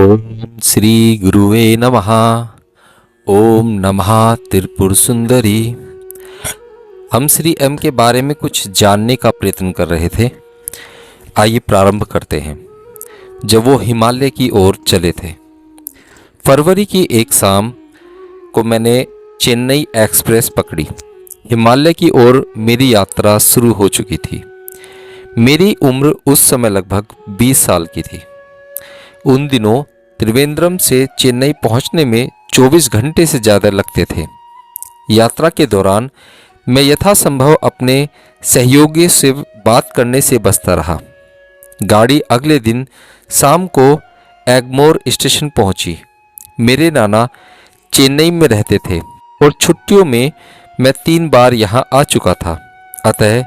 ओम श्री गुरुवे नमः। ओम नमः त्रिपुर सुंदरी। हम श्री एम के बारे में कुछ जानने का प्रयत्न कर रहे थे। आइए प्रारंभ करते हैं। जब वो हिमालय की ओर चले थे, फरवरी की एक शाम को मैंने चेन्नई एक्सप्रेस पकड़ी। हिमालय की ओर मेरी यात्रा शुरू हो चुकी थी। मेरी उम्र उस समय लगभग 20 साल की थी। उन दिनों त्रिवेंद्रम से चेन्नई पहुंचने में 24 घंटे से ज़्यादा लगते थे। यात्रा के दौरान मैं यथासंभव अपने सहयोगी से बात करने से बचता रहा। गाड़ी अगले दिन शाम को एगमोर स्टेशन पहुंची। मेरे नाना चेन्नई में रहते थे और छुट्टियों में मैं 3 बार यहां आ चुका था, अतः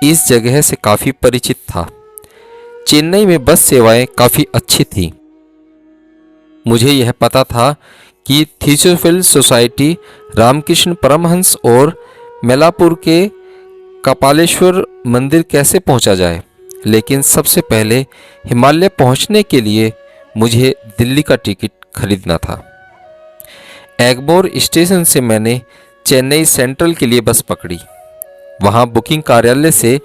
इस जगह से काफ़ी परिचित था। चेन्नई में बस सेवाएं काफ़ी अच्छी थीं। मुझे यह पता था कि थियोसोफिल सोसाइटी, रामकृष्ण परमहंस और मेलापुर के कपालेश्वर मंदिर कैसे पहुंचा जाए, लेकिन सबसे पहले हिमालय पहुंचने के लिए मुझे दिल्ली का टिकट खरीदना था। एगमोर स्टेशन से मैंने चेन्नई सेंट्रल के लिए बस पकड़ी। वहां बुकिंग कार्यालय से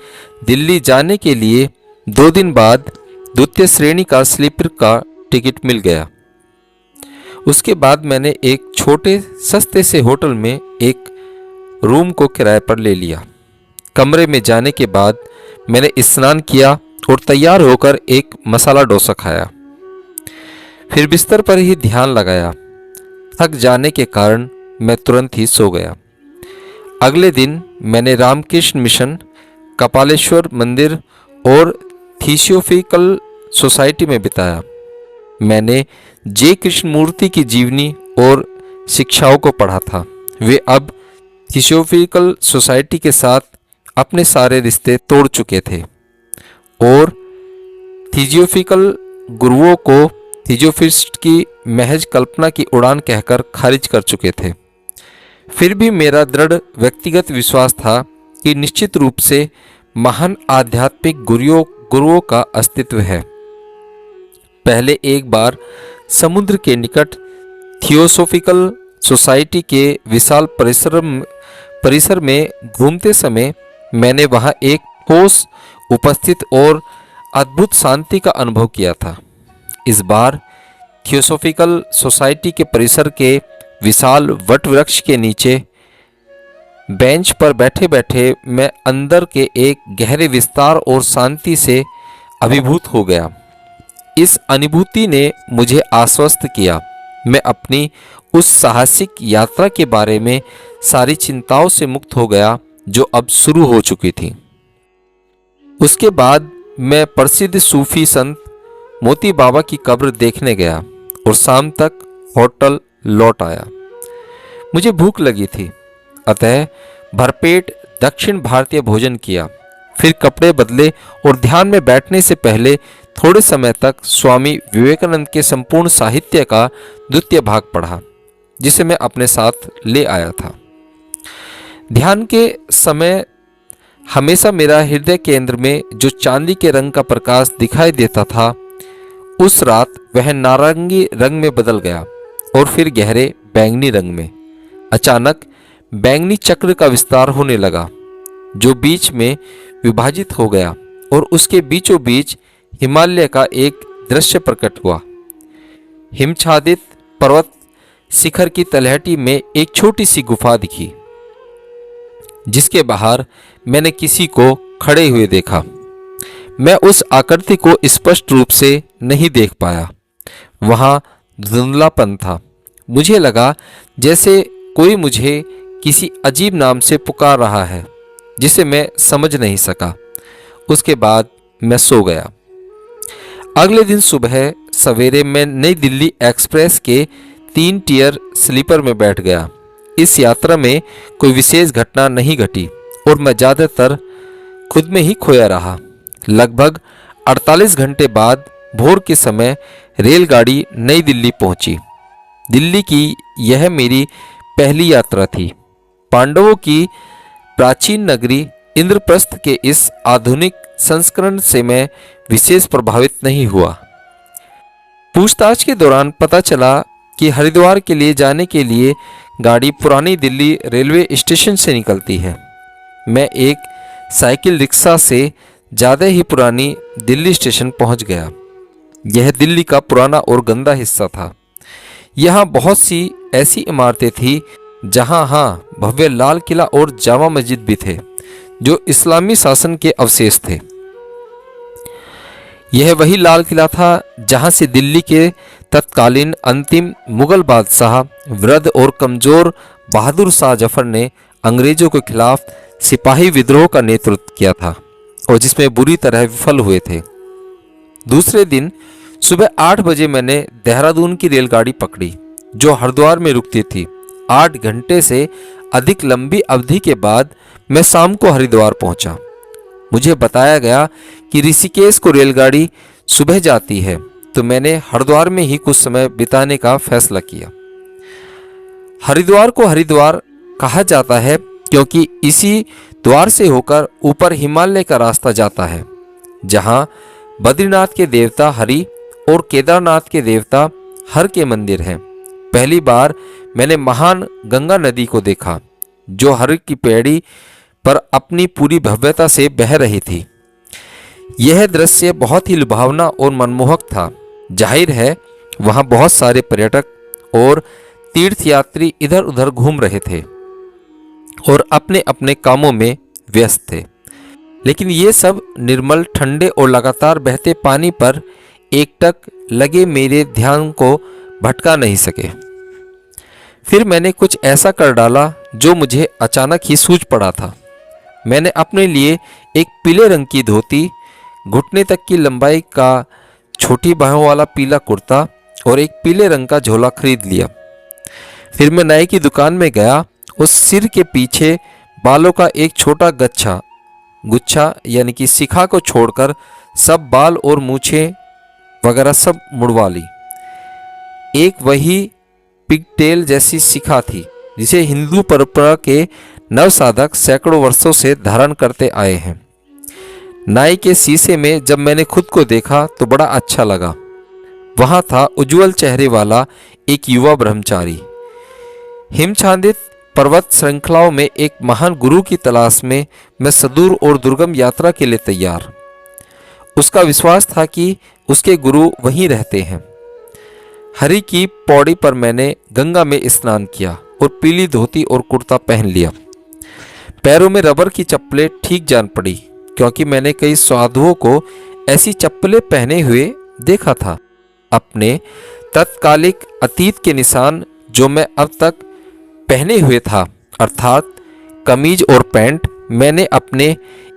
दिल्ली जाने के लिए 2 दिन बाद द्वितीय श्रेणी का स्लीपर का टिकट मिल गया। उसके बाद मैंने एक छोटे सस्ते से होटल में एक रूम को किराए पर ले लिया। कमरे में जाने के बाद मैंने स्नान किया और तैयार होकर एक मसाला डोसा खाया। फिर बिस्तर पर ही ध्यान लगाया। थक जाने के कारण मैं तुरंत ही सो गया। अगले दिन मैंने रामकृष्ण मिशन, कपालेश्वर मंदिर और थियोसोफिकल सोसाइटी में बिताया। मैंने जे कृष्णमूर्ति की जीवनी और शिक्षाओं को पढ़ा था। वे अब थियोसोफिकल सोसाइटी के साथ अपने सारे रिश्ते तोड़ चुके थे और थियोसोफिकल गुरुओं को थियोसोफिस्ट की महज कल्पना की उड़ान कहकर खारिज कर चुके थे। फिर भी मेरा दृढ़ व्यक्तिगत विश्वास था कि निश्चित रूप से महान आध्यात्मिक गुरुओं का अस्तित्व है। पहले एक बार समुद्र के निकट थियोसोफिकल सोसाइटी के विशाल परिसर में घूमते समय मैंने वहां एक ठोस उपस्थित और अद्भुत शांति का अनुभव किया था। इस बार थियोसोफिकल सोसाइटी के परिसर के विशाल वट वृक्ष के नीचे बेंच पर बैठे बैठे मैं अंदर के एक गहरे विस्तार और शांति से अभिभूत हो गया। इस अनुभूति ने मुझे आश्वस्त किया। मैं अपनी उस साहसिक यात्रा के बारे में सारी चिंताओं से मुक्त हो गया जो अब शुरू हो चुकी थी। उसके बाद मैं प्रसिद्ध सूफी संत मोती बाबा की कब्र देखने गया और शाम तक होटल लौट आया। मुझे भूख लगी थी, अतः भरपेट दक्षिण भारतीय भोजन किया। फिर कपड़े बदले और ध्यान में बैठने से पहले थोड़े समय तक स्वामी विवेकानंद के संपूर्ण साहित्य का द्वितीय भाग पढ़ा, जिसे मैं अपने साथ ले आया था। ध्यान के समय हमेशा मेरा हृदय केंद्र में जो चांदी के रंग का प्रकाश दिखाई देता था, उस रात वह नारंगी रंग में बदल गया और फिर गहरे बैंगनी रंग में। अचानक बैंगनी चक्र का विस्तार होने लगा, जो बीच में विभाजित हो गया और उसके बीचों बीच हिमालय का एक दृश्य प्रकट हुआ। हिमच्छादित पर्वत शिखर की तलहटी में एक छोटी सी गुफा दिखी, जिसके बाहर मैंने किसी को खड़े हुए देखा। मैं उस आकृति को स्पष्ट रूप से नहीं देख पाया। वहां धुंधलापन था। मुझे लगा जैसे कोई मुझे किसी अजीब नाम से पुकार रहा है, जिसे मैं समझ नहीं सका। उसके बाद मैं सो गया। अगले दिन सुबह सवेरे मैं नई दिल्ली एक्सप्रेस के 3 टियर स्लीपर में बैठ गया। इस यात्रा में कोई विशेष घटना नहीं घटी और मैं ज़्यादातर खुद में ही खोया रहा। लगभग 48 घंटे बाद भोर के समय रेलगाड़ी नई दिल्ली पहुंची। दिल्ली की यह मेरी पहली यात्रा थी। पांडवों की प्राचीन नगरी इंद्रप्रस्थ के इस आधुनिक संस्करण से मैं विशेष प्रभावित नहीं हुआ। पूछताछ के दौरान पता चला कि हरिद्वार के लिए जाने के लिए गाड़ी पुरानी दिल्ली रेलवे स्टेशन से निकलती है। मैं एक साइकिल रिक्शा से ज़्यादा ही पुरानी दिल्ली स्टेशन पहुंच गया। यह दिल्ली का पुराना और गंदा हिस्सा था। यहाँ बहुत सी ऐसी इमारतें थी जहाँ भव्य लाल किला और जामा मस्जिद भी थे, जो इस्लामी शासन के अवशेष थे। यह वही लाल किला था जहाँ से दिल्ली के तत्कालीन अंतिम मुगल बादशाह वृद्ध और कमज़ोर बहादुर शाह जफर ने अंग्रेज़ों के खिलाफ सिपाही विद्रोह का नेतृत्व किया था और जिसमें बुरी तरह विफल हुए थे। दूसरे दिन सुबह 8 बजे मैंने देहरादून की रेलगाड़ी पकड़ी जो हरिद्वार में रुकती थी। 8 घंटे से अधिक लंबी अवधि के बाद मैं शाम को हरिद्वार पहुंचा। मुझे बताया गया कि ऋषिकेश को रेलगाड़ी सुबह जाती है, तो मैंने हरिद्वार में ही कुछ समय बिताने का फैसला किया। हरिद्वार को हरिद्वार कहा जाता है क्योंकि इसी द्वार से होकर ऊपर हिमालय का रास्ता जाता है, जहां बद्रीनाथ के देवता हरि और केदारनाथ के देवता हर के मंदिर हैं। पहली बार मैंने महान गंगा नदी को देखा जो हर की पैड़ी पर अपनी पूरी भव्यता से बह रही थी। यह दृश्य बहुत ही लुभावना और मनमोहक था। जाहिर है वहाँ बहुत सारे पर्यटक और तीर्थयात्री इधर उधर घूम रहे थे और अपने अपने कामों में व्यस्त थे, लेकिन ये सब निर्मल ठंडे और लगातार बहते पानी पर एकटक लगे मेरे ध्यान को भटका नहीं सके। फिर मैंने कुछ ऐसा कर डाला जो मुझे अचानक ही सूझ पड़ा था। मैंने अपने लिए एक पीले रंग की धोती, घुटने तक की लंबाई का छोटी बाहों वाला पीला कुर्ता और एक पीले रंग का झोला खरीद लिया। फिर मैं नाई की दुकान में गया। उस सिर के पीछे बालों का एक छोटा गुच्छा यानी कि शिखा को छोड़कर सब बाल और मूछें वगैरह सब मुड़वा ली। एक वही पिगटेल जैसी शिखा थी जिसे हिंदू परंपरा के नवसाधक सैकड़ों वर्षों से धारण करते आए हैं। नाई के शीशे में जब मैंने खुद को देखा तो बड़ा अच्छा लगा। वहाँ था उज्जवल चेहरे वाला एक युवा ब्रह्मचारी, हिमछादित पर्वत श्रृंखलाओं में एक महान गुरु की तलाश में मैं सुदूर और दुर्गम यात्रा के लिए तैयार। उसका विश्वास था कि उसके गुरु वहीं रहते हैं। हरि की पौड़ी पर मैंने गंगा में स्नान किया और पीली धोती और कुर्ता पहन लिया। पैरों में रबर की चप्पलें ठीक जान पड़ी क्योंकि मैंने कई साधुओं को ऐसी चप्पलें पहने हुए देखा था। अपने तत्कालिक अतीत के निशान जो मैं अब तक पहने हुए था, अर्थात कमीज और पैंट, मैंने अपने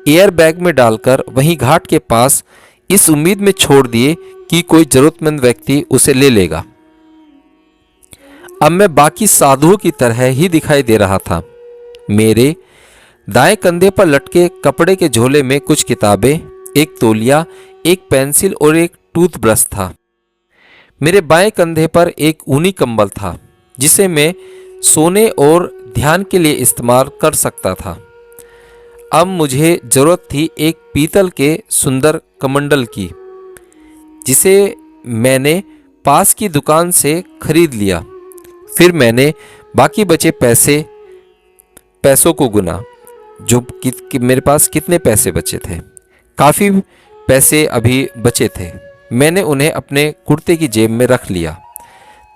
एयर बैग में डालकर वहीं घाट के पास इस उम्मीद में छोड़ दिए कि कोई जरूरतमंद व्यक्ति उसे ले लेगा। अब मैं बाकी साधुओं की तरह ही दिखाई दे रहा था। मेरे दाएं कंधे पर लटके कपड़े के झोले में कुछ किताबें, एक तौलिया, एक पेंसिल और एक टूथब्रश था। मेरे बाएं कंधे पर एक ऊनी कंबल था जिसे मैं सोने और ध्यान के लिए इस्तेमाल कर सकता था। अब मुझे जरूरत थी एक पीतल के सुंदर कमंडल की, जिसे मैंने पास की दुकान से खरीद लिया। फिर मैंने बाकी बचे पैसों को गुना जो मेरे पास कितने पैसे बचे थे। काफ़ी पैसे अभी बचे थे। मैंने उन्हें अपने कुर्ते की जेब में रख लिया।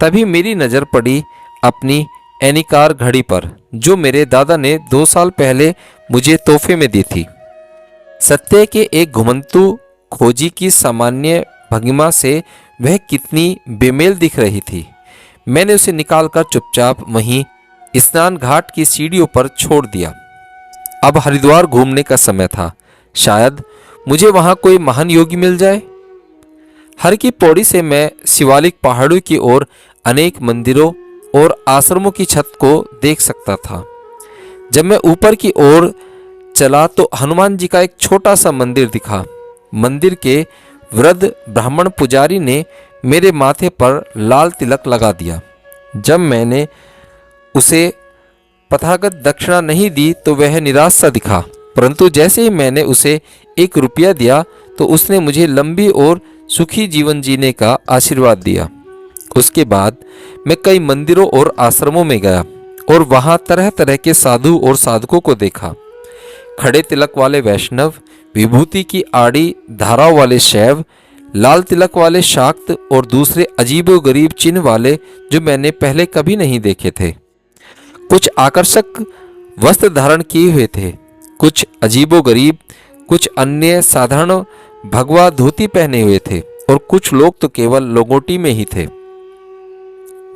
तभी मेरी नज़र पड़ी अपनी एनिकार घड़ी पर जो मेरे दादा ने 2 साल पहले मुझे तोहफे में दी थी। सत्य के एक घुमंतु खोजी की सामान्य भंगिमा से वह कितनी बेमेल दिख रही थी। मैंने उसे निकालकर चुपचाप वहीं स्नान घाट की सीढ़ियों पर छोड़ दिया। अब हरिद्वार घूमने का समय था। शायद मुझे वहां कोई महान योगी मिल जाए। हर की पौड़ी से मैं शिवालिक पहाड़ों की ओर अनेक मंदिरों और आश्रमों की छत को देख सकता था। जब मैं ऊपर की ओर चला तो हनुमान जी का एक छोटा सा मंदिर दिखा। मंदिर के वृद्ध ब्राह्मण पुजारी ने मेरे माथे पर लाल तिलक लगा दिया। जब मैंने उसे प्रथागत दक्षिणा नहीं दी तो वह निराश सा दिखा, परंतु जैसे ही मैंने उसे 1 रुपया दिया तो उसने मुझे लंबी और सुखी जीवन जीने का आशीर्वाद दिया। उसके बाद मैं कई मंदिरों और आश्रमों में गया और वहाँ तरह तरह के साधु और साधकों को देखा। खड़े तिलक वाले वैष्णव, विभूति की आड़ी धाराओं वाले शैव, लाल तिलक वाले शाक्त और दूसरे अजीबोगरीब चिन्ह वाले जो मैंने पहले कभी नहीं देखे थे। कुछ आकर्षक वस्त्र धारण किए हुए थे, कुछ अजीबोगरीब, कुछ अन्य साधारण भगवा धोती पहने हुए थे और कुछ लोग तो केवल लंगोटी में ही थे।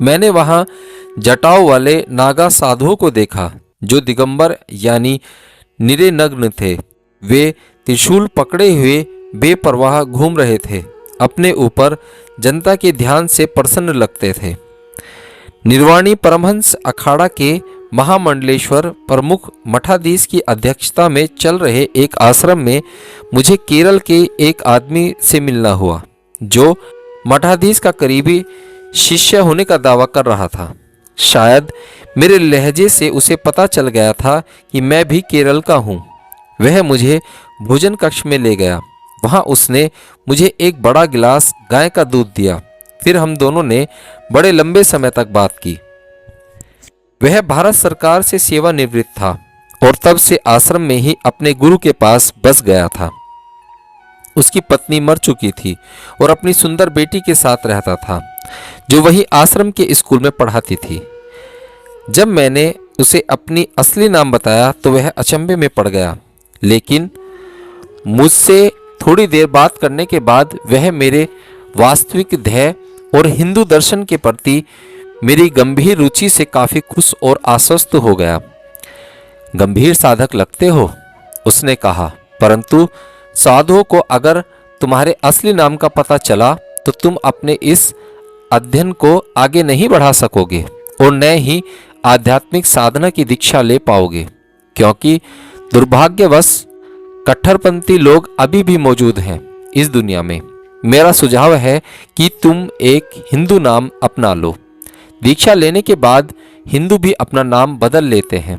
मैंने वहां जटाओं वाले नागा साधुओं को देखा जो दिगंबर यानी निरे नग्न थे। वे त्रिशूल पकड़े हुए बेपरवाह घूम रहे थे, अपने ऊपर जनता के ध्यान से प्रसन्न लगते थे। निर्वाणी परमहंस अखाड़ा के महामंडलेश्वर प्रमुख मठाधीश की अध्यक्षता में चल रहे एक आश्रम में मुझे केरल के एक आदमी से मिलना हुआ जो मठाधीश का करीबी शिष्य होने का दावा कर रहा था। शायद मेरे लहजे से उसे पता चल गया था कि मैं भी केरल का हूँ। वह मुझे भोजन कक्ष में ले गया। वहाँ उसने मुझे एक बड़ा गिलास गाय का दूध दिया। फिर हम दोनों ने बड़े लंबे समय तक बात की। वह भारत सरकार से सेवानिवृत्त था और तब से आश्रम में ही अपने गुरु के पास बस गया था। उसकी पत्नी मर चुकी थी और अपनी सुंदर बेटी के साथ रहता था जो वही आश्रम के स्कूल में पढ़ाती थी। जब मैंने उसे अपनी असली नाम बताया तो वह अचंभे में पड़ गया, लेकिन मुझसे थोड़ी देर बात करने के बाद वह मेरे वास्तविक ध्येय और हिंदू दर्शन के प्रति मेरी गंभीर रुचि से काफी खुश और आश्वस्त हो गया। गंभीर साधक लगते हो, उसने कहा, परंतु साधुओं को अगर तुम्हारे असली नाम का पता चला तो तुम अपने इस अध्ययन को आगे नहीं बढ़ा सकोगे और न ही आध्यात्मिक साधना की दीक्षा ले पाओगे, क्योंकि दुर्भाग्यवश कट्टरपंथी लोग अभी भी मौजूद हैं इस दुनिया में। मेरा सुझाव है कि तुम एक हिंदू नाम अपना लो। दीक्षा लेने के बाद हिंदू भी अपना नाम बदल लेते हैं।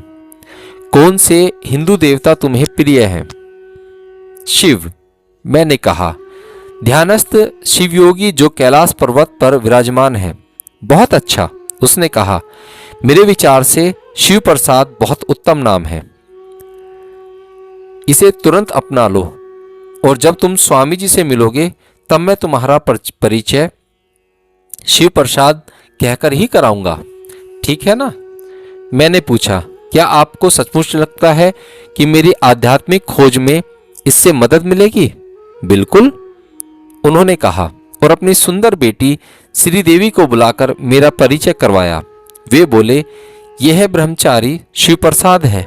कौन से हिंदू देवता तुम्हें प्रिय हैं? शिव, मैंने कहा। ध्यानस्थ शिवयोगी जो कैलाश पर्वत पर विराजमान है। बहुत अच्छा, उसने कहा। मेरे विचार से शिव प्रसाद बहुत उत्तम नाम है। इसे तुरंत अपना लो और जब तुम स्वामी जी से मिलोगे तब मैं तुम्हारा परिचय शिव प्रसाद कहकर ही कराऊंगा, ठीक है ना? मैंने पूछा, क्या आपको सचमुच लगता है कि मेरी आध्यात्मिक खोज में इससे मदद मिलेगी? बिल्कुल, उन्होंने कहा और अपनी सुंदर बेटी श्रीदेवी को बुलाकर मेरा परिचय करवाया। वे बोले, यह है ब्रह्मचारी शिव प्रसाद है।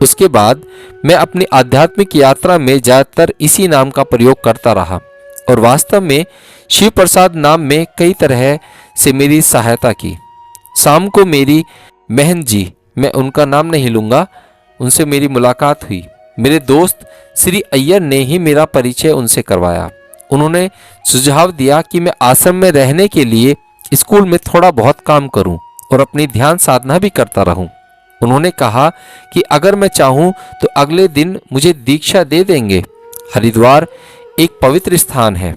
उसके बाद मैं अपनी आध्यात्मिक यात्रा में ज्यादातर इसी नाम का प्रयोग करता रहा और वास्तव में शिव प्रसाद नाम में कई तरह से मेरी सहायता की। शाम को मेरी बहन जी, मैं उनका नाम नहीं लूंगा, उनसे मेरी मुलाकात हुई। मेरे दोस्त श्री अय्यर ने ही मेरा परिचय उनसे करवाया। उन्होंने सुझाव दिया कि मैं आश्रम में रहने के लिए स्कूल में थोड़ा बहुत काम करूं और अपनी ध्यान साधना भी करता रहूं। उन्होंने कहा कि अगर मैं चाहूं तो अगले दिन मुझे दीक्षा दे देंगे। हरिद्वार एक पवित्र स्थान है।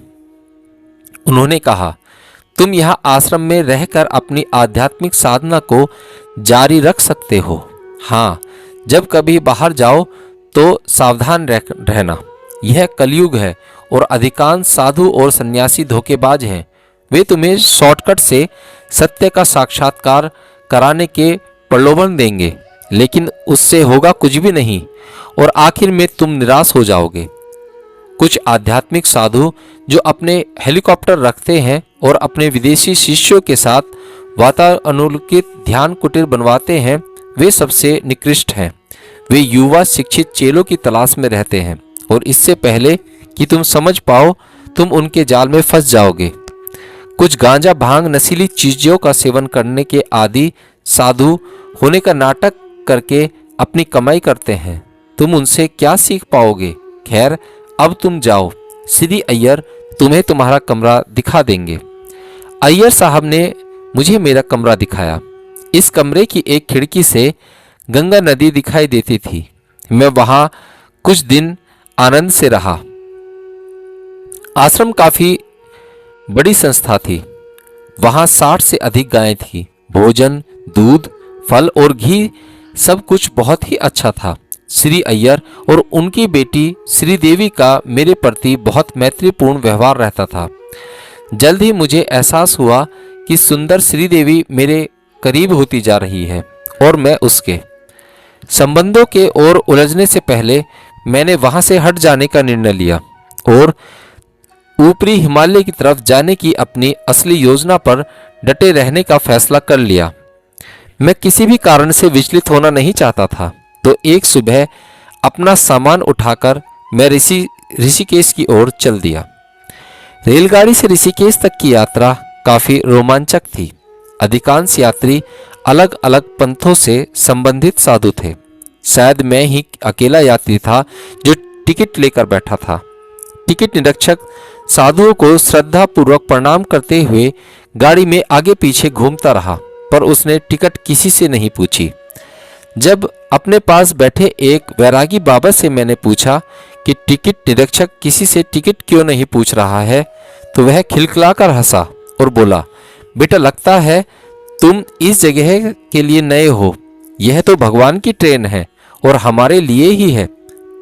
उन्होंने कहा, तुम यहाँ आश्रम में रहकर अपनी आध्यात्मिक साधना को जारी रख सकते हो। हाँ, जब कभी बाहर जाओ तो सावधान रहना। यह कलयुग है और अधिकांश साधु और सन्यासी धोखेबाज हैं। वे तुम्हें शॉर्टकट से सत्य का साक्षात्कार कराने के प्रलोभन देंगे, लेकिन उससे होगा कुछ भी नहीं और आखिर में तुम निराश हो जाओगे। कुछ आध्यात्मिक साधु जो अपने हेलीकॉप्टर रखते हैं और अपने विदेशी शिष्यों के साथ वातानुकूलित ध्यान कुटीर बनवाते हैं, वे सबसे निकृष्ट हैं। वे युवा शिक्षित चेलों की तलाश में रहते हैं और इससे पहले कि तुम समझ पाओ तुम उनके जाल में फंस जाओगे। कुछ गांजा भांग नशीली चीजों का सेवन करने के आदि साधु होने का नाटक करके अपनी कमाई करते हैं। तुम उनसे क्या सीख पाओगे? खैर, अब तुम जाओ, श्री अय्यर तुम्हें तुम्हारा कमरा दिखा देंगे। अय्यर साहब ने मुझे मेरा कमरा दिखाया। इस कमरे की एक खिड़की से गंगा नदी दिखाई देती थी। मैं वहां कुछ दिन आनंद से रहा। आश्रम काफी बड़ी संस्था थी। वहां 60 से अधिक गायें थी। भोजन, दूध, फल और घी सब कुछ बहुत ही अच्छा था। श्री अय्यर और उनकी बेटी श्रीदेवी का मेरे प्रति बहुत मैत्रीपूर्ण व्यवहार रहता था। जल्द ही मुझे एहसास हुआ कि सुंदर श्रीदेवी मेरे करीब होती जा रही है और मैं उसके। संबंधों के ओर उलझने से पहले मैंने वहां से हट जाने का निर्णय लिया और ऊपरी हिमालय की तरफ जाने की अपनी असली योजना पर डटे रहने का फैसला कर लिया। मैं किसी भी कारण से विचलित होना नहीं चाहता था। तो एक सुबह अपना सामान उठाकर मैं ऋषिकेश की ओर चल दिया। रेलगाड़ी से ऋषिकेश तक की यात्रा काफी रोमांचक थी। अधिकांश यात्री अलग अलग पंथों से संबंधित साधु थे। शायद मैं ही अकेला यात्री था जो टिकट लेकर बैठा था। टिकट निरीक्षक साधुओं को श्रद्धा पूर्वक प्रणाम करते हुए गाड़ी में आगे पीछे घूमता रहा, पर उसने टिकट किसी से नहीं पूछी। जब अपने पास बैठे एक वैरागी बाबा से मैंने पूछा कि टिकट निरीक्षक किसी से टिकट क्यों नहीं पूछ रहा है, तो वह खिलखिलाकर हंसा और बोला, बेटा लगता है तुम इस जगह के लिए नए हो। यह तो भगवान की ट्रेन है और हमारे लिए ही है।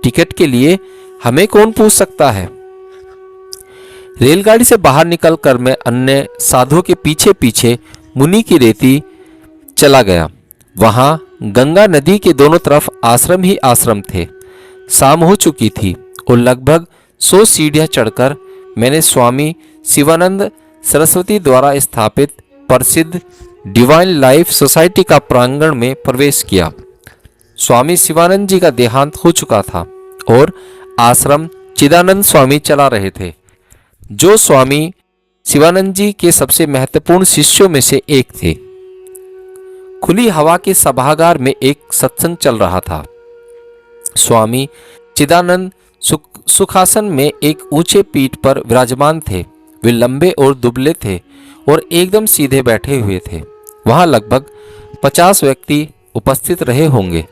टिकट के लिए हमें कौन पूछ सकता है। रेलगाड़ी से बाहर निकलकर मैं अन्य साधुओं के पीछे पीछे मुनि की रेती चला गया। वहां गंगा नदी के दोनों तरफ आश्रम ही आश्रम थे। शाम हो चुकी थी और लगभग 100 सीढ़ियां चढ़कर मैंने स्वामी शिवानंद सरस्वती द्वारा स्थापित प्रसिद्ध डिवाइन लाइफ सोसाइटी का प्रांगण में प्रवेश किया। स्वामी शिवानंद जी का देहांत हो चुका था और आश्रम चिदानंद स्वामी चला रहे थे, जो स्वामी शिवानंद जी के सबसे महत्वपूर्ण शिष्यों में से एक थे। खुली हवा के सभागार में एक सत्संग चल रहा था। स्वामी चिदानंद सुखासन में एक ऊंचे पीठ पर विराजमान थे। वे लंबे और दुबले थे और एकदम सीधे बैठे हुए थे। वहां लगभग 50 व्यक्ति उपस्थित रहे होंगे।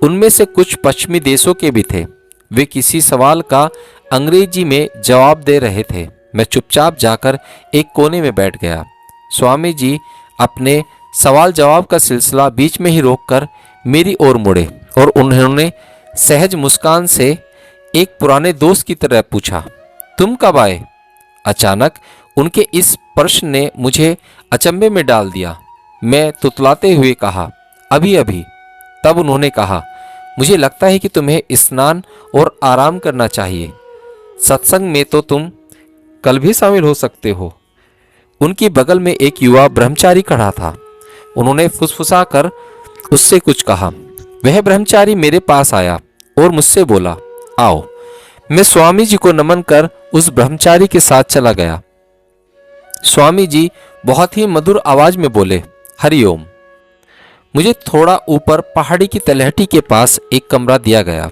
उनमें से कुछ पश्चिमी देशों के भी थे। वे किसी सवाल का अंग्रेजी में जवाब दे रहे थे। मैं चुपचाप जाकर एक कोने में बैठ गया। स्वामी जी अपने सवाल जवाब का सिलसिला बीच में ही रोककर मेरी ओर मुड़े और उन्होंने सहज मुस्कान से एक पुराने दोस्त की तरह पूछा, तुम कब आए? अचानक उनके इस प्रश्न ने मुझे अचंभे में डाल दिया। मैं तुतलाते हुए कहा, अभी अभी। तब उन्होंने कहा, मुझे लगता है कि तुम्हें स्नान और आराम करना चाहिए। सत्संग में तो तुम कल भी शामिल हो सकते हो। उनकी बगल में एक युवा ब्रह्मचारी खड़ा था। उन्होंने फुसफुसाकर उससे कुछ कहा। वह ब्रह्मचारी मेरे पास आया और मुझसे बोला, आओ। मैं स्वामी जी को नमन कर उस ब्रह्मचारी के साथ चला गया। स्वामी जी बहुत ही मधुर आवाज में बोले, हरिओम। मुझे थोड़ा ऊपर पहाड़ी की तलहटी के पास एक कमरा दिया गया।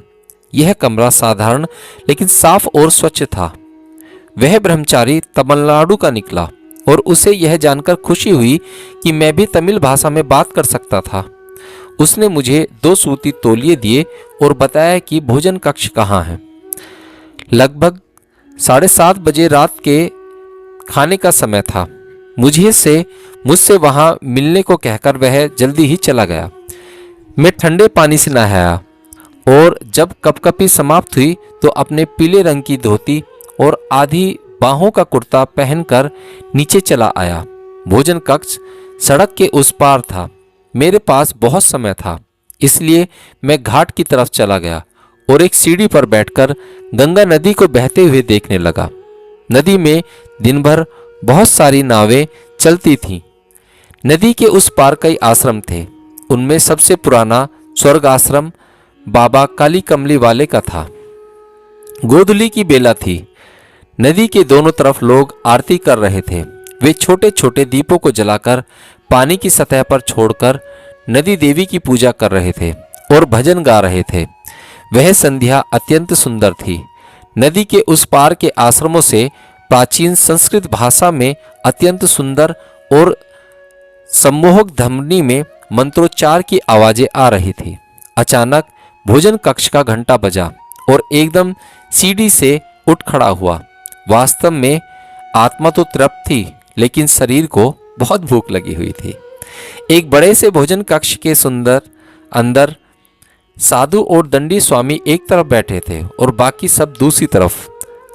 यह कमरा साधारण लेकिन साफ और स्वच्छ था। वह ब्रह्मचारी तमिलनाडु का निकला और उसे यह जानकर खुशी हुई कि मैं भी तमिल भाषा में बात कर सकता था। उसने मुझे 2 सूती तौलिए दिए और बताया कि भोजन कक्ष कहाँ है। लगभग 7:30 बजे रात के खाने का समय था। मुझसे वहां मिलने को कहकर वह जल्दी ही चला गया। मैं ठंडे पानी से नहाया और जब कपकपी समाप्त हुई तो अपने पीले रंग की धोती और आधी बाहों का कुर्ता पहनकर नीचे चला आया। भोजन कक्ष सड़क के उस पार था। मेरे पास बहुत समय था, इसलिए मैं घाट की तरफ चला गया और एक सीढ़ी पर बैठकर गंगा नदी को बहते हुए देखने लगा। नदी में दिन भर बहुत सारी नावें चलती थीं। नदी के उस पार कई आश्रम थे। उनमें सबसे पुराना स्वर्ग आश्रम बाबा काली कमली वाले का था। गोधुली की बेला थी। नदी के दोनों तरफ लोग आरती कर रहे थे। वे छोटे छोटे दीपों को जलाकर पानी की सतह पर छोड़कर नदी देवी की पूजा कर रहे थे और भजन गा रहे थे। वह संध्या अत्यंत सुंदर थी। नदी के उस पार के आश्रमों से प्राचीन संस्कृत भाषा में अत्यंत सुंदर और सम्मोहक ध्वनि में मंत्रोच्चार की आवाजें आ रही थी। अचानक भोजन कक्ष का घंटा बजा और एकदम सीढ़ी से उठ खड़ा हुआ। वास्तव में आत्मा तो तृप्त थी, लेकिन शरीर को बहुत भूख लगी हुई थी। एक बड़े से भोजन कक्ष के सुंदर अंदर साधु और दंडी स्वामी एक तरफ बैठे थे और बाकी सब दूसरी तरफ।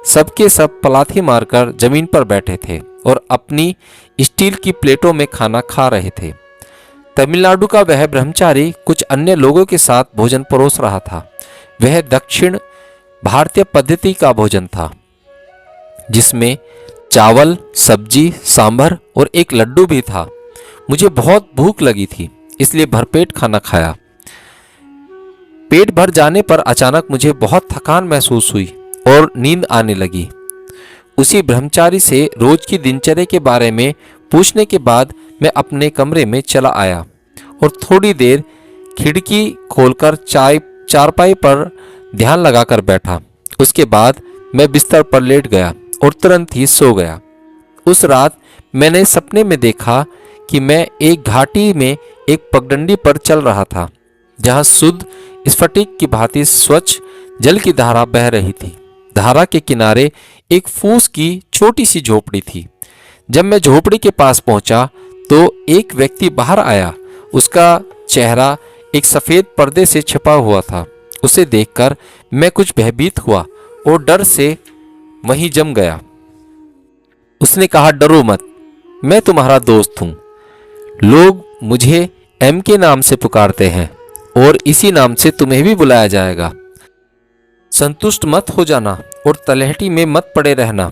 सबके सब पलाथी मारकर जमीन पर बैठे थे और अपनी स्टील की प्लेटों में खाना खा रहे थे। तमिलनाडु का वह ब्रह्मचारी कुछ अन्य लोगों के साथ भोजन परोस रहा था। वह दक्षिण भारतीय पद्धति का भोजन था, जिसमें चावल, सब्जी, सांभर और एक लड्डू भी था। मुझे बहुत भूख लगी थी, इसलिए भरपेट खाना खाया। पेट भर जाने पर अचानक मुझे बहुत थकान महसूस हुई और नींद आने लगी। उसी ब्रह्मचारी से रोज की दिनचर्या के बारे में पूछने के बाद मैं अपने कमरे में चला आया और थोड़ी देर खिड़की खोलकर चारपाई पर ध्यान लगाकर बैठा। उसके बाद मैं बिस्तर पर लेट गया और तुरंत ही सो गया। उस रात मैंने सपने में देखा कि मैं एक घाटी में एक पगडंडी पर चल रहा था, जहां शुद्ध स्फटिक की भांति स्वच्छ जल की धारा बह रही थी। धारा के किनारे एक फूस की छोटी सी झोपड़ी थी। जब मैं झोपड़ी के पास पहुंचा तो एक व्यक्ति बाहर आया। उसका चेहरा एक सफेद पर्दे से छिपा हुआ था। उसे देखकर मैं कुछ भयभीत हुआ और डर से वहीं जम गया। उसने कहा, डरो मत, मैं तुम्हारा दोस्त हूं। लोग मुझे एम के नाम से पुकारते हैं और इसी नाम से तुम्हें भी बुलाया जाएगा। संतुष्ट मत हो जाना और तलहटी में मत पड़े रहना।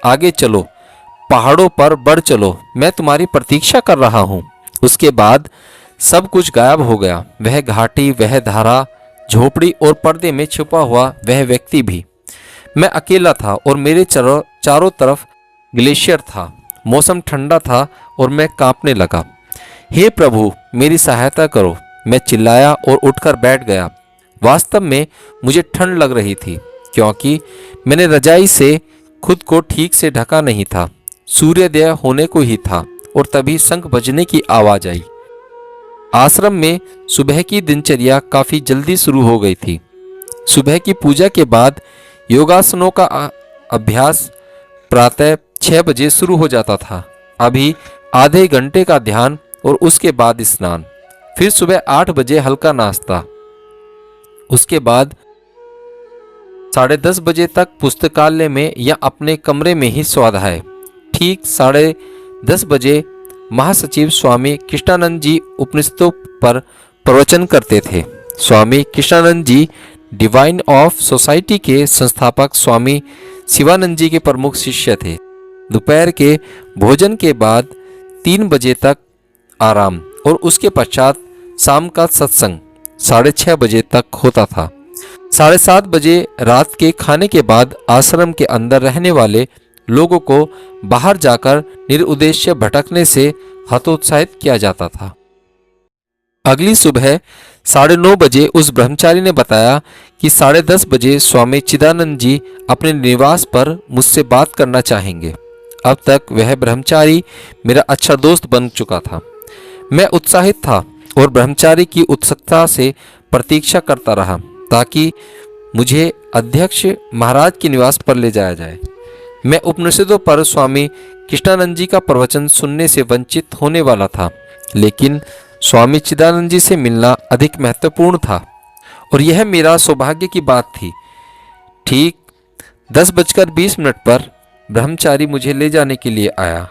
आगे चलो, पहाड़ों पर बढ़ चलो, मैं तुम्हारी प्रतीक्षा कर रहा हूं। उसके बाद सब कुछ गायब हो गया। वह घाटी, वह धारा, झोपड़ी और पर्दे में छुपा हुआ वह व्यक्ति भी। मैं अकेला था और मेरे चारों तरफ ग्लेशियर था। मौसम ठंडा था और मैं कांपने लगा। हे प्रभु, मेरी सहायता करो, मैं चिल्लाया और उठकर बैठ गया। वास्तव में मुझे ठंड लग रही थी, क्योंकि मैंने रजाई से खुद को ठीक से ढका नहीं था। सूर्योदय होने को ही था और तभी शंख बजने की आवाज आई। आश्रम में सुबह की दिनचर्या काफी जल्दी शुरू हो गई थी। सुबह की पूजा के बाद योगासनों का अभ्यास प्रातः 6 बजे शुरू हो जाता था। अभी आधे घंटे का ध्यान और उसके बाद स्नान, फिर सुबह 8 बजे हल्का नाश्ता। उसके बाद 10:30 बजे तक पुस्तकालय में या अपने कमरे में ही स्वाध्याय। ठीक 10:30 बजे महासचिव स्वामी कृष्णानंद जी उपनिषदों पर प्रवचन करते थे। स्वामी कृष्णानंद जी डिवाइन ऑफ सोसाइटी के संस्थापक स्वामी शिवानंद जी के प्रमुख शिष्य थे। दोपहर के भोजन के बाद 3 बजे तक आराम और उसके पश्चात शाम का सत्संग 6:30 बजे तक होता था। 7:30 बजे रात के खाने के बाद आश्रम के अंदर रहने वाले लोगों को बाहर जाकर निरुद्देश्य भटकने से हतोत्साहित किया जाता था। अगली सुबह 9:30 बजे उस ब्रह्मचारी ने बताया कि 10:30 बजे स्वामी चिदानंद जी अपने निवास पर मुझसे बात करना चाहेंगे। अब तक वह ब्रह्मचारी मेरा अच्छा दोस्त बन चुका था। मैं उत्साहित था और ब्रह्मचारी की उत्सुकता से प्रतीक्षा करता रहा ताकि मुझे अध्यक्ष महाराज के निवास पर ले जाया जाए। मैं उपनिषदों पर स्वामी कृष्णानंद जी का प्रवचन सुनने से वंचित होने वाला था, लेकिन स्वामी चिदानंद जी से मिलना अधिक महत्वपूर्ण था और यह मेरा सौभाग्य की बात थी। ठीक 10:20 पर ब्रह्मचारी मुझे ले जाने के लिए आया।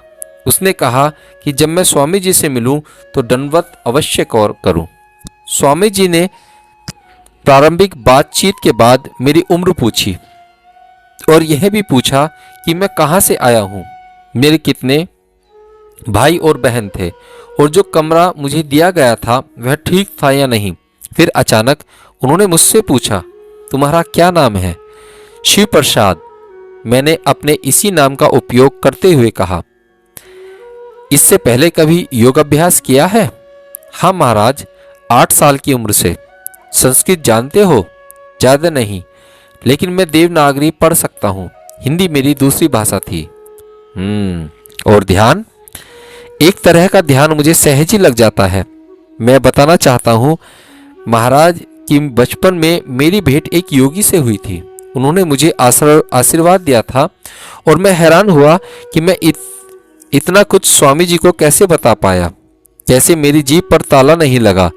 उसने कहा कि जब मैं स्वामी जी से मिलूं तो दंडवत अवश्य करूं। स्वामी जी ने प्रारंभिक बातचीत के बाद मेरी उम्र पूछी और यह भी पूछा कि मैं कहाँ से आया हूँ, मेरे कितने भाई और बहन थे और जो कमरा मुझे दिया गया था वह ठीक था या नहीं। फिर अचानक उन्होंने मुझसे पूछा, तुम्हारा क्या नाम है? शिव प्रसाद। मैंने अपने इसी नाम का उपयोग करते हुए कहा, इससे पहले कभी योग अभ्यास किया है? हाँ महाराज, 8 साल की उम्र से। संस्कृत जानते हो? ज़्यादा नहीं, लेकिन मैं देवनागरी पढ़ सकता हूँ। हिंदी मेरी दूसरी भाषा थी। और ध्यान? एक तरह का ध्यान मुझे सहज ही लग जाता है। मैं बताना चाहता हूँ महाराज कि बचपन में मेरी भेंट एक योगी से हुई थी। उन्होंने मुझे आशीर्वाद दिया था और मैं हैरान हुआ कि मैं इतना कुछ स्वामी जी को कैसे बता पाया। कैसे मेरी जीभ पर ताला नहीं लगा,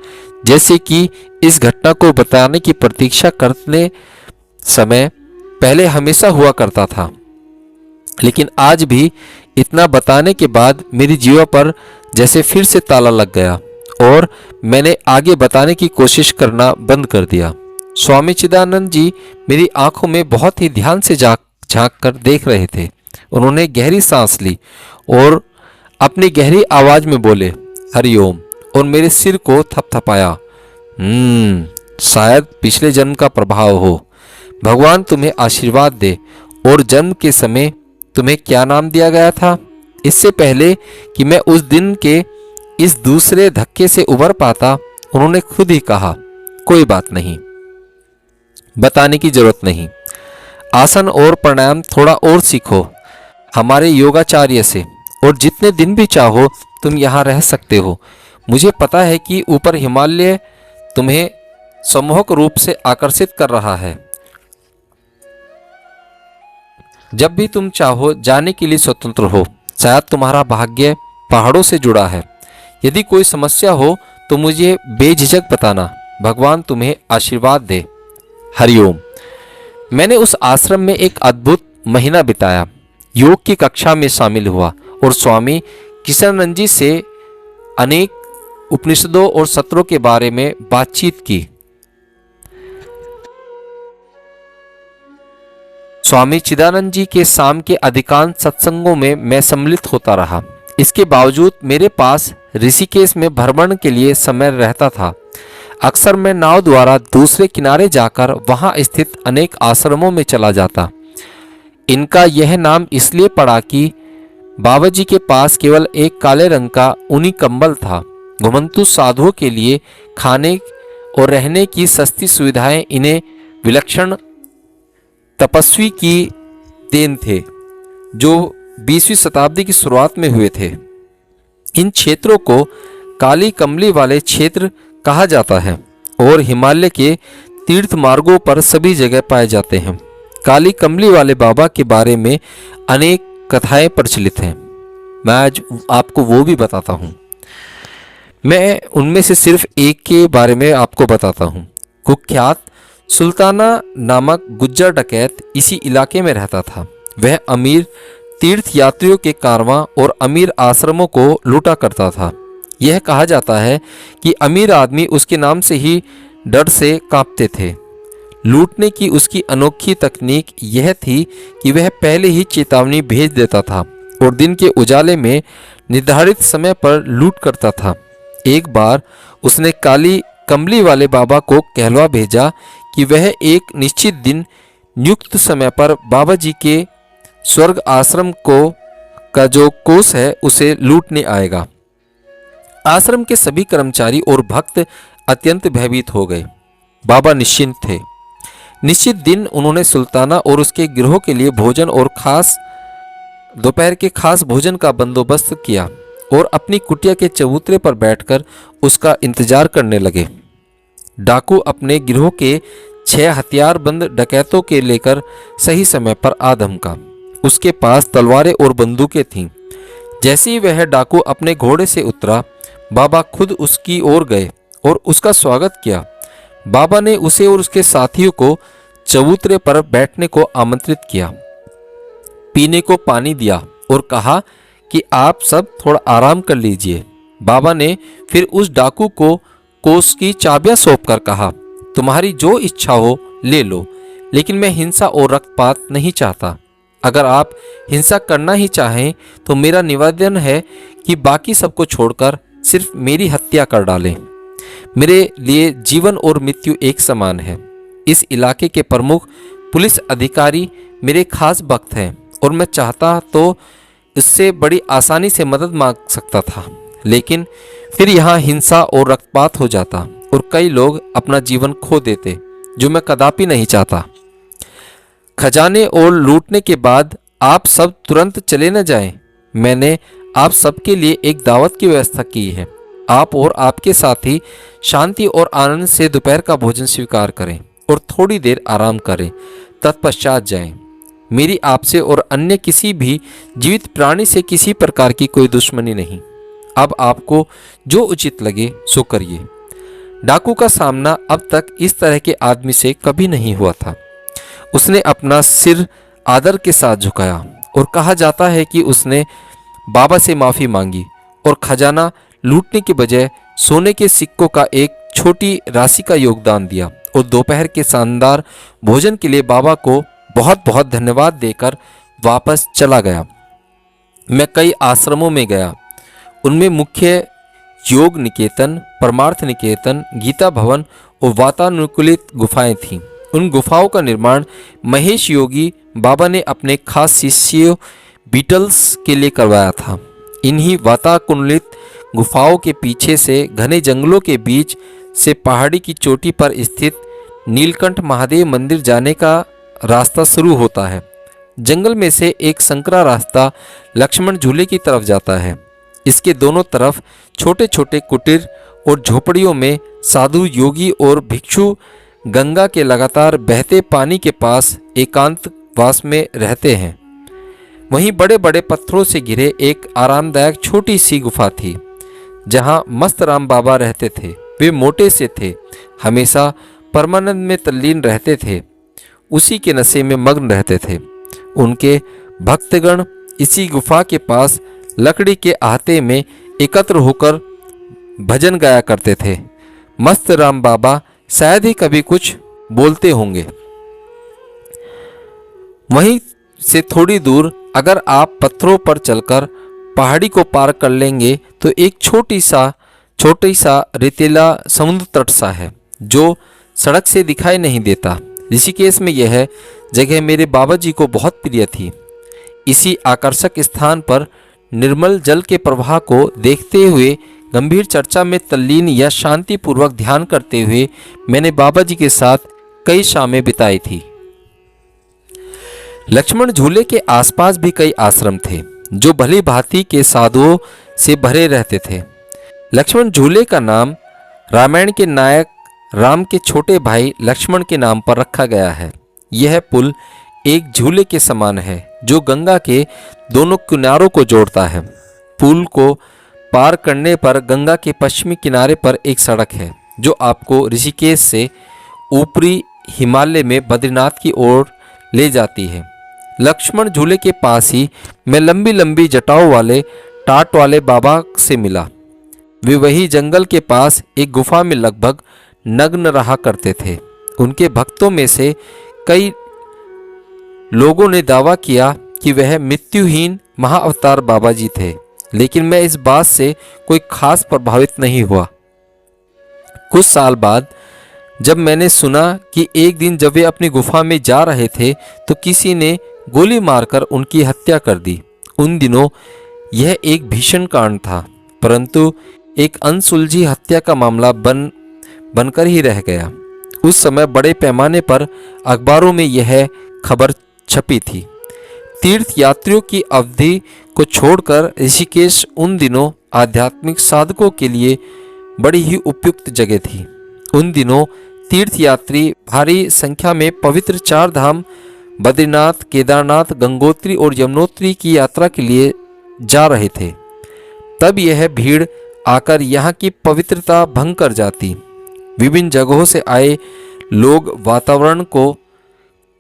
जैसे कि इस घटना को बताने की प्रतीक्षा करने समय पहले हमेशा हुआ करता था। लेकिन आज भी इतना बताने के बाद मेरी जीवा पर जैसे फिर से ताला लग गया और मैंने आगे बताने की कोशिश करना बंद कर दिया। स्वामी चिदानंद जी मेरी आंखों में बहुत ही ध्यान से झांक कर देख रहे थे। उन्होंने गहरी सांस ली और अपनी गहरी आवाज में बोले, हरिओम, और मेरे सिर को थपथपाया। शायद पिछले जन्म का प्रभाव हो। भगवान तुम्हें आशीर्वाद दे। और जन्म के समय तुम्हें क्या नाम दिया गया था? इससे पहले कि मैं उस दिन के इस दूसरे धक्के से उबर पाता, उन्होंने खुद ही कहा, कोई बात नहीं, बताने की जरूरत नहीं। आसन और प्राणायाम थोड़ा और सीखो हमारे योगाचार्य से, और जितने दिन भी चाहो तुम यहाँ रह सकते हो। मुझे पता है कि ऊपर हिमालय तुम्हें सम्मोहक रूप से आकर्षित कर रहा है। जब भी तुम चाहो जाने के लिए स्वतंत्र हो। शायद तुम्हारा भाग्य पहाड़ों से जुड़ा है। यदि कोई समस्या हो तो मुझे बेझिझक बताना। भगवान तुम्हें आशीर्वाद दे। हरिओम। मैंने उस आश्रम में एक अद्भुत महीना बिताया। योग की कक्षा में शामिल हुआ और स्वामी किशनानंद जी से अनेक उपनिषदों और सत्रों के बारे में बातचीत की। स्वामी चिदानंद जी के शाम के अधिकांश सत्संगों में मैं सम्मिलित होता रहा। इसके बावजूद मेरे पास ऋषिकेश में भ्रमण के लिए समय रहता था। अक्सर मैं नाव द्वारा दूसरे किनारे जाकर वहां स्थित अनेक आश्रमों में चला जाता। इनका यह नाम इसलिए पड़ा कि बाबा जी के पास केवल एक काले रंग का ऊनी कंबल था। घुमंतु साधुओं के लिए खाने और रहने की सस्ती सुविधाएं इन्हें विलक्षण तपस्वी की देन थे, जो 20वीं शताब्दी की शुरुआत में हुए थे। इन क्षेत्रों को काली कमली वाले क्षेत्र कहा जाता है और हिमालय के तीर्थ मार्गों पर सभी जगह पाए जाते हैं। काली कमली वाले बाबा के बारे में अनेक कथाएं प्रचलित हैं। मैं आज आपको वो भी बताता हूँ। मैं उनमें से सिर्फ एक के बारे में आपको बताता हूँ। कुख्यात सुल्ताना नामक गुज्जर डकैत इसी इलाके में रहता था। वह अमीर तीर्थ यात्रियों के कारवां और अमीर आश्रमों को लूटा करता था। यह कहा जाता है कि अमीर आदमी उसके नाम से ही डर से कांपते थे। लूटने की उसकी अनोखी तकनीक यह थी कि वह पहले ही चेतावनी भेज देता था और दिन के उजाले में निर्धारित समय पर लूट करता था। एक बार उसने काली कमली वाले बाबा को कहलवा भेजा कि वह एक निश्चित दिन नियुक्त समय पर बाबा जी के स्वर्ग आश्रम का जो कोष है उसे लूटने आएगा। आश्रम के सभी कर्मचारी और भक्त अत्यंत भयभीत हो गए। बाबा निश्चिंत थे। निश्चित दिन उन्होंने सुल्ताना और उसके गिरोह के लिए भोजन और दोपहर के खास भोजन का बंदोबस्त किया और अपनी कुटिया के चबूतरे पर बैठकर उसका इंतजार करने लगे। डाकू अपने गिरोह के 6 हथियारबंद डकैतों के लेकर सही समय पर आ धमका। उसके पास तलवारें और बंदूकें थीं। जैसे ही वह डाकू अपने घोड़े से उतरा, बाबा खुद उसकी ओर गए और उसका स्वागत किया। बाबा ने उसे और उसके साथियों को चबूतरे पर बैठने को आमंत्रित किया, पीने को पानी दिया और कहा कि आप सब थोड़ा आराम कर लीजिए। बाबा ने फिर उस डाकू को कोष की चाबियां सौंपकर कहा, तुम्हारी जो इच्छा हो ले लो, लेकिन मैं हिंसा और रक्तपात नहीं चाहता। अगर आप हिंसा करना ही चाहें तो मेरा निवेदन है कि बाकी सबको छोड़कर सिर्फ मेरी हत्या कर डालें। मेरे लिए जीवन और मृत्यु एक समान है। इस इलाके के प्रमुख पुलिस अधिकारी मेरे खास भक्त हैं और मैं चाहता तो इससे बड़ी आसानी से मदद मांग सकता था, लेकिन फिर यहाँ हिंसा और रक्तपात हो जाता और कई लोग अपना जीवन खो देते, जो मैं कदापि नहीं चाहता। खजाने और लूटने के बाद आप सब तुरंत चले न जाएं। मैंने आप सबके लिए एक दावत की व्यवस्था की है। आप और आपके साथी शांति और आनंद से दोपहर का भोजन स्वीकार करें और थोड़ी देर आराम करें। तत्पश्चात जाएं। मेरी आपसे और अन्य किसी भी जीवित प्राणी से किसी प्रकार की कोई दुश्मनी नहीं। अब आपको जो उचित लगे सो करिए। डाकू का सामना अब तक इस तरह के आदमी से कभी नहीं हुआ था। उसने अपना सिर आदर के साथ झुकाया और कहा जाता है कि उसने बाबा से माफ़ी मांगी और खजाना लूटने के बजाय सोने के सिक्कों का एक छोटी राशि का योगदान दिया और दोपहर के शानदार भोजन के लिए बाबा को बहुत बहुत धन्यवाद देकर वापस चला गया। मैं कई आश्रमों में गया। उनमें मुख्य योग निकेतन, परमार्थ निकेतन, गीता भवन और वातानुकूलित गुफाएं थीं। उन गुफाओं का निर्माण महेश योगी बाबा ने अपने खास शिष्यों बीटल्स के लिए करवाया था। इन्हीं वातानुकूलित गुफाओं के पीछे से घने जंगलों के बीच से पहाड़ी की चोटी पर स्थित नीलकंठ महादेव मंदिर जाने का रास्ता शुरू होता है। जंगल में से एक संकरा रास्ता लक्ष्मण झूले की तरफ जाता है। इसके दोनों तरफ छोटे छोटे कुटीर और झोपड़ियों में साधु, योगी और भिक्षु गंगा के लगातार बहते पानी के पास एकांतवास में रहते हैं। वहीं बड़े बड़े पत्थरों से घिरे एक आरामदायक छोटी सी गुफा थी जहां मस्त राम बाबा रहते थे। वे मोटे से थे, हमेशा परमानंद में तल्लीन रहते थे, उसी के नशे में मग्न रहते थे। उनके भक्तगण इसी गुफा के पास लकड़ी के आहते में एकत्र होकर भजन गाया करते थे। मस्त राम बाबा शायद ही कभी कुछ बोलते होंगे। वहीं से थोड़ी दूर अगर आप पत्थरों पर चलकर पहाड़ी को पार कर लेंगे तो एक छोटी सा रेतीला समुद्र तट सा है जो सड़क से दिखाई नहीं देता। ऋषिकेश में यह जगह मेरे बाबा जी को बहुत प्रिय थी। इसी आकर्षक स्थान पर निर्मल जल के प्रवाह को देखते हुए गंभीर चर्चा में तल्लीन या शांतिपूर्वक ध्यान करते हुए मैंने बाबा जी के साथ कई शामें बिताई थी। लक्ष्मण झूले के आसपास भी कई आश्रम थे जो भली भांति के साधुओं से भरे रहते थे। लक्ष्मण झूले का नाम रामायण के नायक राम के छोटे भाई लक्ष्मण के नाम पर रखा गया है। यह पुल एक झूले के समान है जो गंगा के दोनों किनारों को जोड़ता है। पुल को पार करने पर गंगा के पश्चिमी किनारे पर एक सड़क है जो आपको ऋषिकेश से ऊपरी हिमालय में बद्रीनाथ की ओर ले जाती है। लक्ष्मण झूले के पास ही मैं लंबी लंबी जटाओं वाले टाट वाले बाबा से मिला। वे वही जंगल के पास एक गुफा में लगभग नग्न रहा करते थे। उनके भक्तों में से कई लोगों ने दावा किया कि वह मृत्युहीन महाअवतार बाबा जी थे, लेकिन मैं इस बात से कोई खास प्रभावित नहीं हुआ। कुछ साल बाद जब मैंने सुना कि एक दिन जब वे अपनी गुफा में जा रहे थे तो किसी ने गोली मारकर उनकी हत्या कर दी। उन दिनों यह एक भीषण कांड था, परंतु एक अनसुलझी हत्या का मामला बनकर ही रह गया। उस समय बड़े पैमाने पर अखबारों में यह खबर छपी थी। तीर्थ यात्रियों की अवधि को छोड़कर ऋषिकेश उन दिनों आध्यात्मिक साधकों के लिए बड़ी ही उपयुक्त जगह थी। उन दिनों तीर्थ यात्री भारी संख्या में पवित्र चार धाम बद्रीनाथ, केदारनाथ, गंगोत्री और यमुनोत्री की यात्रा के लिए जा रहे थे। तब यह भीड़ आकर यहाँ की पवित्रता भंग कर जाती। विभिन्न जगहों से आए लोग वातावरण को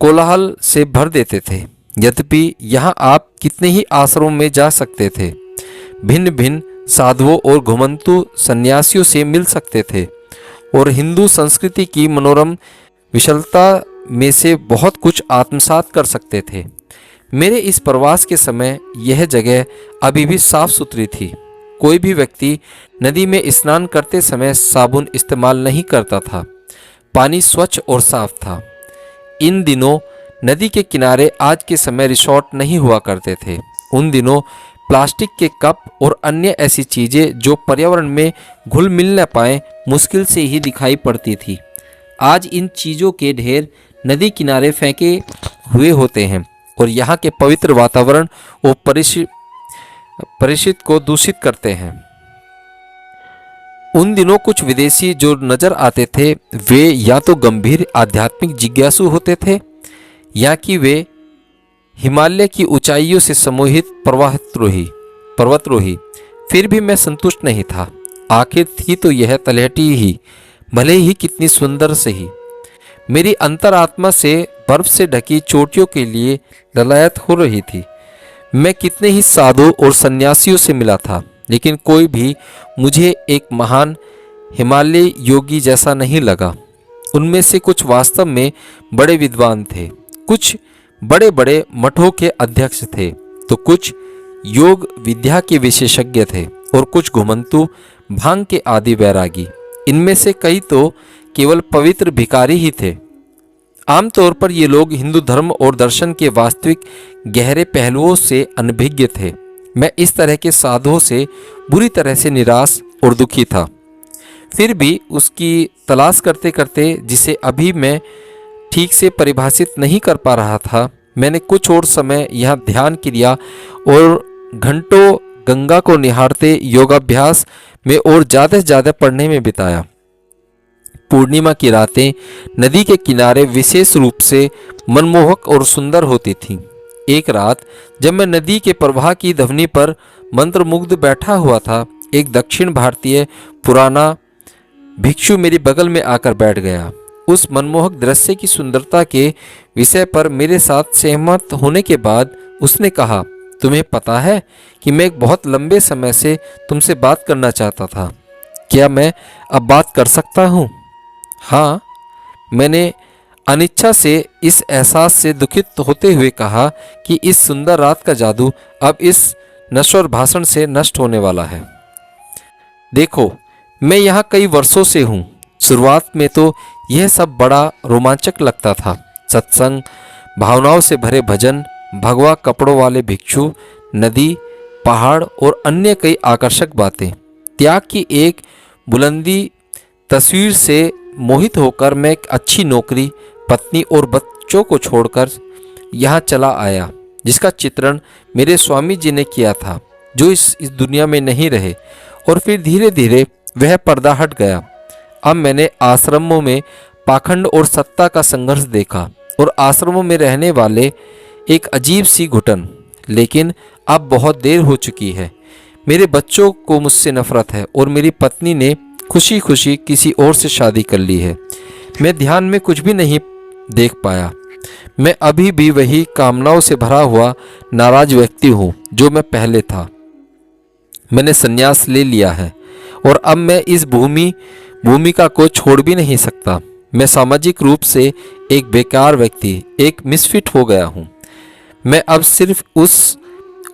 कोलाहल से भर देते थे। यद्यपि यहाँ आप कितने ही आश्रमों में जा सकते थे, भिन्न भिन्न साधुओं और घुमंतु सन्यासियों से मिल सकते थे और हिंदू संस्कृति की मनोरम विशालता में से बहुत कुछ आत्मसात कर सकते थे। मेरे इस प्रवास के समय यह जगह अभी भी साफ सुथरी थी। कोई भी व्यक्ति नदी में स्नान करते समय साबुन इस्तेमाल नहीं करता था। पानी स्वच्छ और साफ था। इन दिनों नदी के किनारे आज के समय रिसोर्ट नहीं हुआ करते थे। उन दिनों प्लास्टिक के कप और अन्य ऐसी चीज़ें जो पर्यावरण में घुल मिल न पाए मुश्किल से ही दिखाई पड़ती थी। आज इन चीज़ों के ढेर नदी किनारे फेंके हुए होते हैं और यहाँ के पवित्र वातावरण और परिचित को दूषित करते हैं। उन दिनों कुछ विदेशी जो नजर आते थे वे या तो गंभीर आध्यात्मिक जिज्ञासु होते थे यहाँ की वे हिमालय की ऊंचाइयों से सम्मोहित पर्वतरोही। फिर भी मैं संतुष्ट नहीं था। आखिर थी तो यह तलहटी ही, भले ही कितनी सुंदर से ही। मेरी अंतरात्मा से बर्फ से ढकी चोटियों के लिए ललायत हो रही थी। मैं कितने ही साधु और सन्यासियों से मिला था, लेकिन कोई भी मुझे एक महान हिमालय योगी जैसा नहीं लगा। उनमें से कुछ वास्तव में बड़े विद्वान थे, कुछ बड़े बड़े मठों के अध्यक्ष थे, तो कुछ योग विद्या के विशेषज्ञ थे और कुछ घुमंतु भांग के आदि वैरागी। इनमें से कई तो केवल पवित्र भिखारी ही थे। आमतौर पर ये लोग हिंदू धर्म और दर्शन के वास्तविक गहरे पहलुओं से अनभिज्ञ थे। मैं इस तरह के साधुओं से बुरी तरह से निराश और दुखी था। फिर भी उसकी तलाश करते करते, जिसे अभी मैं ठीक से परिभाषित नहीं कर पा रहा था, मैंने कुछ और समय यहाँ ध्यान क्रिया और घंटों गंगा को निहारते योगाभ्यास में और ज़्यादा से ज़्यादा पढ़ने में बिताया। पूर्णिमा की रातें नदी के किनारे विशेष रूप से मनमोहक और सुंदर होती थीं। एक रात जब मैं नदी के प्रवाह की धवनी पर मंत्रमुग्ध बैठा हुआ था, एक दक्षिण भारतीय पुराना भिक्षु मेरे बगल में आकर बैठ गया। उस मनमोहक दृश्य की सुंदरता के विषय पर मेरे साथ सहमत होने के बाद उसने कहा, तुम्हें पता है कि मैं एक बहुत लंबे समय से तुमसे बात करना चाहता था। क्या मैं अब बात कर सकता हूँ? हाँ, मैंने अनिच्छा से इस एहसास से दुखित होते हुए कहा कि इस सुंदर रात का जादू अब इस नश्वर भाषण से नष्ट होने वाला है। देखो, मैं यहाँ कई वर्षों से हूँ। शुरुआत में तो यह सब बड़ा रोमांचक लगता था। सत्संग, भावनाओं से भरे भजन, भगवा कपड़ों वाले भिक्षु, नदी, पहाड़ और अन्य कई आकर्षक बातें। त्याग की एक बुलंदी तस्वीर से मोहित होकर मैं एक अच्छी नौकरी, पत्नी और बच्चों को छोड़कर यहाँ चला आया, जिसका चित्रण मेरे स्वामी जी ने किया था, जो इस दुनिया में नहीं रहे। और फिर धीरे धीरे वह पर्दा हट गया। अब मैंने आश्रमों में पाखंड और सत्ता का संघर्ष देखा और आश्रमों में रहने वाले एक अजीब सी घुटन। लेकिन अब बहुत देर हो चुकी है। मेरे बच्चों को मुझसे नफरत है और मेरी पत्नी ने खुशी खुशी किसी और से शादी कर ली है। मैं ध्यान में कुछ भी नहीं देख पाया। मैं अभी भी वही कामनाओं से भरा हुआ नाराज व्यक्ति हूँ जो मैं पहले था। मैंने संन्यास ले लिया है और अब मैं इस भूमिका को छोड़ भी नहीं सकता। मैं सामाजिक रूप से एक बेकार व्यक्ति, एक मिसफिट हो गया हूँ। मैं अब सिर्फ उस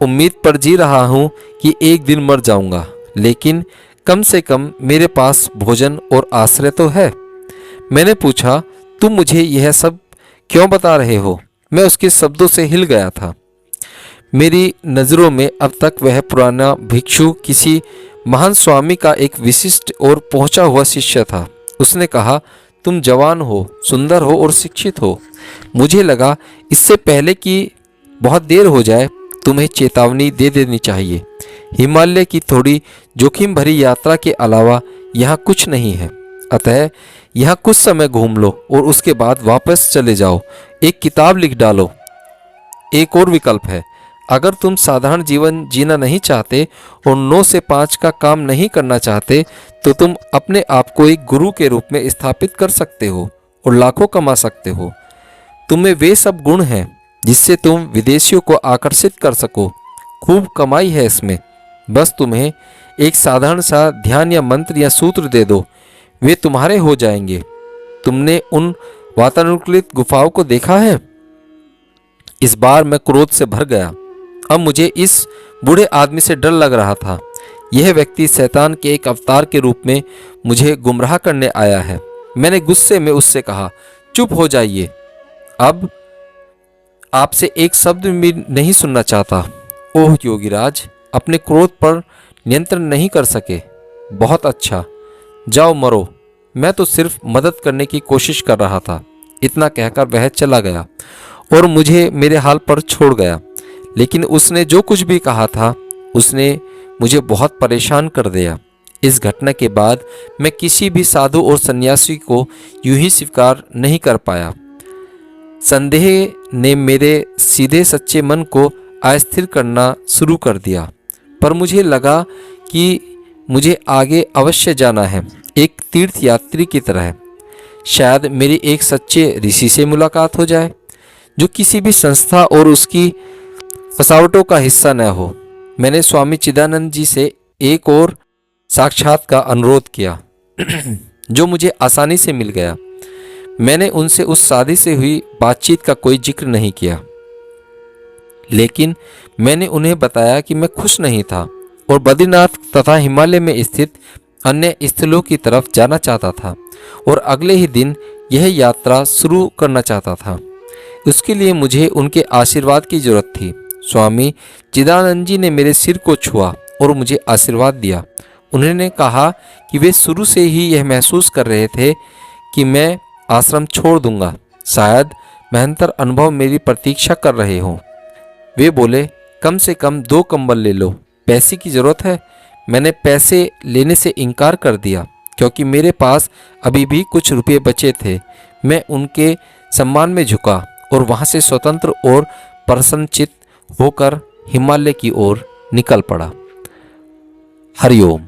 उम्मीद पर जी रहा हूँ कि एक दिन मर जाऊँगा, लेकिन कम से कम मेरे पास भोजन और आश्रय तो है। मैंने पूछा, तुम मुझे यह सब क्यों बता रहे हो? मैं उसके शब्दों से हिल गया था। मेरी नज़रों में अब तक वह पुराना भिक्षु किसी महान स्वामी का एक विशिष्ट और पहुंचा हुआ शिष्य था। उसने कहा, तुम जवान हो, सुंदर हो और शिक्षित हो। मुझे लगा इससे पहले कि बहुत देर हो जाए तुम्हें चेतावनी दे देनी चाहिए। हिमालय की थोड़ी जोखिम भरी यात्रा के अलावा यहाँ कुछ नहीं है। अतः यहाँ कुछ समय घूम लो और उसके बाद वापस चले जाओ। एक किताब लिख डालो। एक और विकल्प है, अगर तुम साधारण जीवन जीना नहीं चाहते और 9 से 5 का काम नहीं करना चाहते, तो तुम अपने आप को एक गुरु के रूप में स्थापित कर सकते हो और लाखों कमा सकते हो। तुम्हें वे सब गुण हैं जिससे तुम विदेशियों को आकर्षित कर सको। खूब कमाई है इसमें। बस तुम्हें एक साधारण सा ध्यान या मंत्र या सूत्र दे दो, वे तुम्हारे हो जाएंगे। तुमने उन वातानुकूलित गुफाओं को देखा है? इस बार मैं क्रोध से भर गया। अब मुझे इस बूढ़े आदमी से डर लग रहा था। यह व्यक्ति शैतान के एक अवतार के रूप में मुझे गुमराह करने आया है। मैंने गुस्से में उससे कहा, चुप हो जाइए, अब आपसे एक शब्द भी नहीं सुनना चाहता। ओह योगीराज, अपने क्रोध पर नियंत्रण नहीं कर सके। बहुत अच्छा, जाओ मरो, मैं तो सिर्फ मदद करने की कोशिश कर रहा था। इतना कहकर वह चला गया और मुझे मेरे हाल पर छोड़ गया। लेकिन उसने जो कुछ भी कहा था, उसने मुझे बहुत परेशान कर दिया। इस घटना के बाद मैं किसी भी साधु और सन्यासी को यूं ही स्वीकार नहीं कर पाया। संदेह ने मेरे सीधे सच्चे मन को अस्थिर करना शुरू कर दिया, पर मुझे लगा कि मुझे आगे अवश्य जाना है, एक तीर्थ यात्री की तरह। शायद मेरी एक सच्चे ऋषि से मुलाकात हो जाए जो किसी भी संस्था और उसकी फसावटों का हिस्सा न हो। मैंने स्वामी चिदानंद जी से एक और साक्षात का अनुरोध किया जो मुझे आसानी से मिल गया। मैंने उनसे उस शादी से हुई बातचीत का कोई जिक्र नहीं किया, लेकिन मैंने उन्हें बताया कि मैं खुश नहीं था और बद्रीनाथ तथा हिमालय में स्थित अन्य स्थलों की तरफ जाना चाहता था और अगले ही दिन यह यात्रा शुरू करना चाहता था। उसके लिए मुझे उनके आशीर्वाद की जरूरत थी। स्वामी चिदानंद जी ने मेरे सिर को छुआ और मुझे आशीर्वाद दिया। उन्होंने कहा कि वे शुरू से ही यह महसूस कर रहे थे कि मैं आश्रम छोड़ दूंगा। शायद भयंकर अनुभव मेरी प्रतीक्षा कर रहे हों। वे बोले, कम से कम 2 कंबल ले लो, पैसे की ज़रूरत है। मैंने पैसे लेने से इनकार कर दिया क्योंकि मेरे पास अभी भी कुछ रुपये बचे थे। मैं उनके सम्मान में झुका और वहाँ से स्वतंत्र और प्रसन्नचित्त होकर हिमालय की ओर निकल पड़ा। हरिओम।